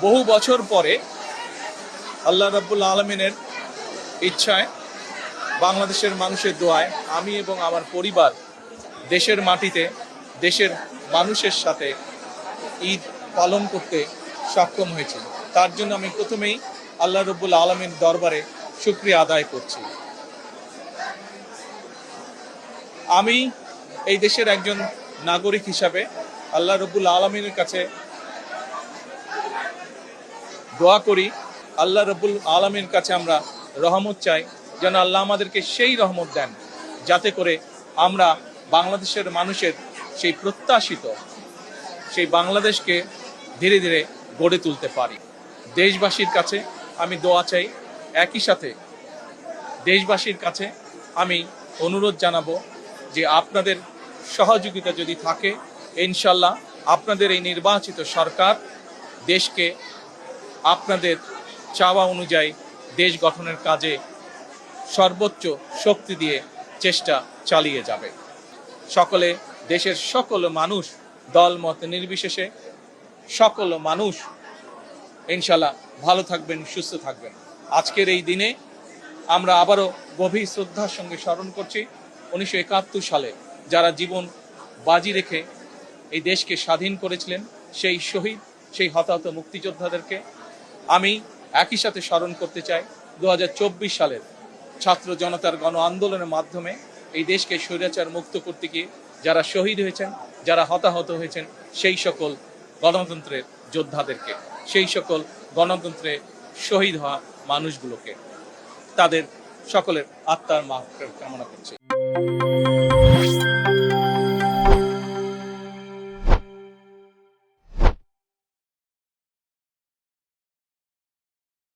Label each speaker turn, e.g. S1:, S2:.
S1: বহু বছর পরে আল্লাহ রাব্বুল আলামিনের ইচ্ছায়, বাংলাদেশের মানুষের দোয়ায় আমি এবং আমার পরিবার দেশের মাটিতে দেশের মানুষের সাথে ঈদ পালন করতে সক্ষম হয়েছি। তার জন্য আমি প্রথমেই আল্লাহ রাব্বুল আলামিনের দরবারে শুকরিয়া আদায় করছি। আমি এই দেশের একজন নাগরিক হিসাবে আল্লাহ রাব্বুল আলামিনের কাছে দোয়া করি, আল্লাহ রাব্বুল আলামিনের কাছে আমরা রহমত চাই, যেন আল্লাহ আমাদেরকে সেই রহমত দেন যাতে করে আমরা বাংলাদেশের মানুষের সেই প্রত্যাশিত সেই বাংলাদেশকে ধীরে ধীরে গড়ে তুলতে পারি। দেশবাসীর কাছে আমি দোয়া চাই, একই সাথে দেশবাসীর কাছে আমি অনুরোধ জানাবো যে আপনাদের সহযোগিতা যদি থাকে, ইনশাল্লাহ আপনাদের এই নির্বাচিত সরকার দেশকে আপনাদের চাওয়া অনুযায়ী দেশ গঠনের কাজে সর্বোচ্চ শক্তি দিয়ে চেষ্টা চালিয়ে যাবে। সকলে, দেশের সকল মানুষ, দলমত নির্বিশেষে সকল মানুষ ইনশাল্লাহ ভালো থাকবেন, সুস্থ থাকবেন। আজকের এই দিনে আমরা আবারও গভীর শ্রদ্ধার সঙ্গে স্মরণ করছি 1971 সালে যারা জীবন বাজি রেখে এই দেশকে স্বাধীন করেছিলেন, সেই শহীদ, সেই হতাহত মুক্তিযোদ্ধাদেরকে। আমি একই সাথে স্মরণ করতে চাই 2024 সালের ছাত্র জনতার গণ আন্দোলনের মাধ্যমে এই দেশকে স্বৈরাচার মুক্ত করতে গিয়ে যারা শহীদ হয়েছেন, যারা হতাহত হয়েছেন, সেই সকল গণতন্ত্রের যোদ্ধাদেরকে, সেই সকল গণতন্ত্রে শহীদ হওয়া মানুষগুলোকে, তাদের সকলের আত্মার মাগফিরাত কামনা করছি।